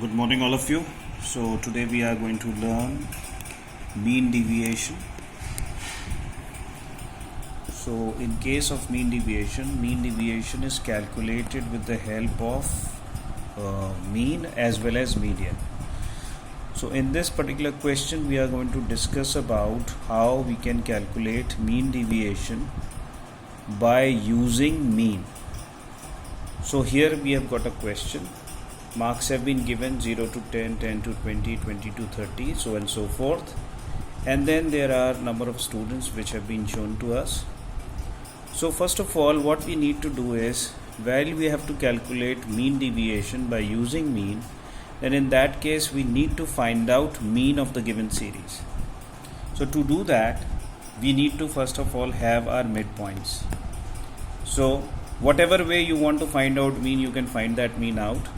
Good morning, all of you. So, today we are going to learn mean deviation. So, in case of mean deviation is calculated with the help of mean as well as median. So, in this particular question, we are going to discuss about how we can calculate mean deviation by using mean. So, here we have got a question. Marks have been given 0 to 10, 10 to 20, 20 to 30, so and so forth. And then there are number of students which have been shown to us. So first of all, what we need to do is, while we have to calculate mean deviation by using mean, then in that case we need to find out mean of the given series. So to do that, we need to first of all have our midpoints. So whatever way you want to find out mean, you can find that mean out.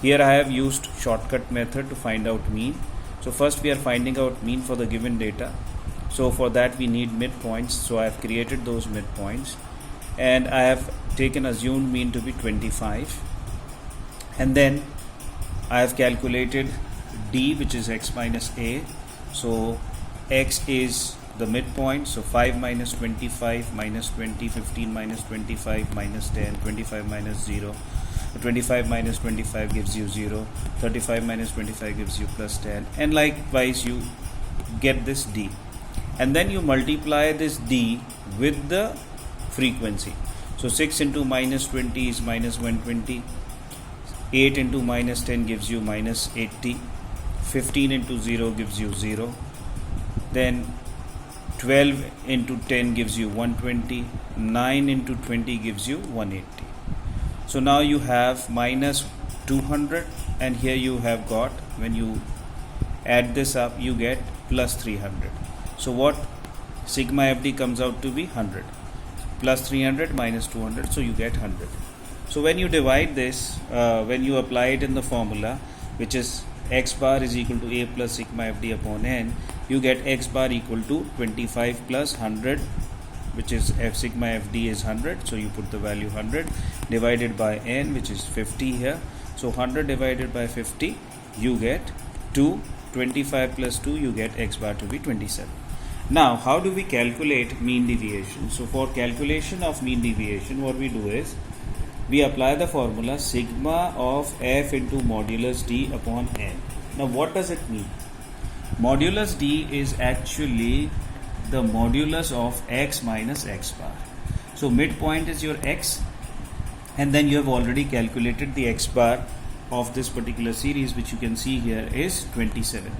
Here I have used shortcut method to find out mean. So first we are finding out mean for the given data. So for that we need midpoints. So I have created those midpoints and I have taken assumed mean to be 25. And then I have calculated D, which is x minus a. So x is the midpoint. So 5 minus 25 minus 20, 15 minus 25 minus 10, 25 minus 0. 25 minus 25 gives you 0, 35 minus 25 gives you plus 10, and likewise you get this D, and then you multiply this D with the frequency. So 6 into minus 20 is minus 120, 8 into minus 10 gives you minus 80, 15 into 0 gives you 0, then 12 into 10 gives you 120, 9 into 20 gives you 180. So now you have minus 200, and here you have got, when you add this up, you get plus 300. So what sigma FD comes out to be 100. Plus 300 minus 200, so you get 100. So when you divide this, when you apply it in the formula, which is x bar is equal to a plus sigma FD upon n, you get x bar equal to 25 plus 100, which is f sigma FD is 100, so you put the value 100 divided by n, which is 50 here. So 100 divided by 50, you get 2. 25 plus 2, you get x bar to be 27. Now how do we calculate mean deviation? So for calculation of mean deviation, what we do is, we apply the formula sigma of f into modulus d upon n. Now what does it mean? Modulus d is actually the modulus of x minus x bar. So midpoint is your x, and then you have already calculated the x bar of this particular series, which you can see here is 27.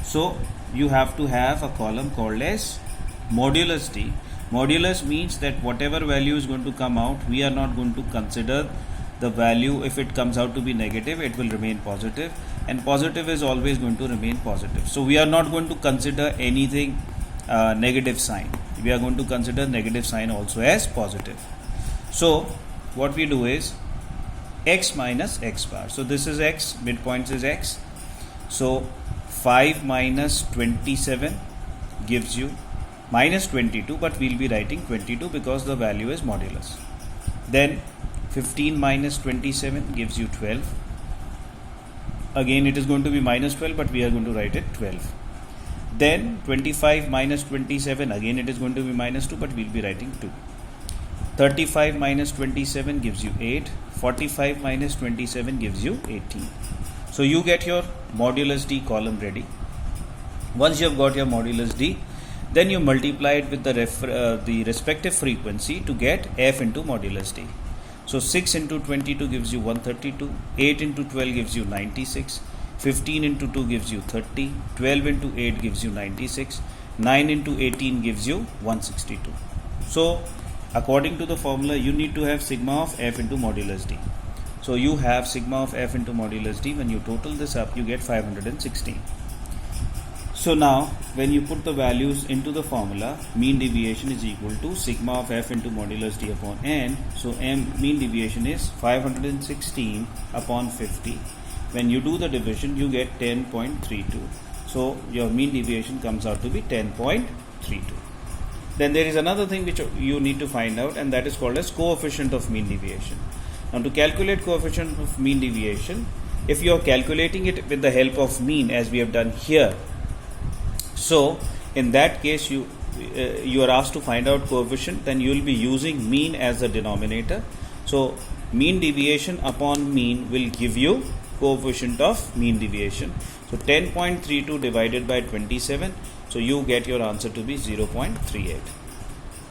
So you have to have a column called as modulus d. Modulus means that whatever value is going to come out, we are not going to consider the value. If it comes out to be negative, it will remain positive, and positive is always going to remain positive. So we are not going to consider anything negative sign. We are going to consider negative sign also as positive. So what we do is x minus x bar. So this is x, midpoint is x. So 5 minus 27 gives you minus 22, but we'll be writing 22 because the value is modulus. Then 15 minus 27 gives you 12. Again it is going to be minus 12, but we are going to write it 12. Then 25 minus 27, again it is going to be minus 2, but we'll be writing 2. 35 minus 27 gives you 8. 45 minus 27 gives you 18. So you get your modulus D column ready. Once you have got your modulus D, then you multiply it with the respective frequency to get f into modulus D. So 6 into 22 gives you 132. 8 into 12 gives you 96. 15 into 2 gives you 30, 12 into 8 gives you 96, 9 into 18 gives you 162. So according to the formula, you need to have sigma of f into modulus d. So you have sigma of f into modulus d. When you total this up, you get 516. So now when you put the values into the formula, mean deviation is equal to sigma of f into modulus d upon n. So mean deviation is 516 upon 50. When you do the division, you get 10.32. So your mean deviation comes out to be 10.32. Then there is another thing which you need to find out, and that is called as coefficient of mean deviation. Now to calculate coefficient of mean deviation, if you are calculating it with the help of mean as we have done here, so in that case you are asked to find out coefficient, then you will be using mean as the denominator. So mean deviation upon mean will give you coefficient of mean deviation. So 10.32 divided by 27, so you get your answer to be 0.38.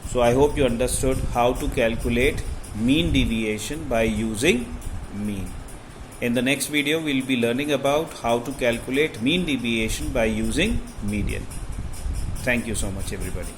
So I hope you understood how to calculate mean deviation by using mean. In the next video, we will be learning about how to calculate mean deviation by using median. Thank you so much, everybody.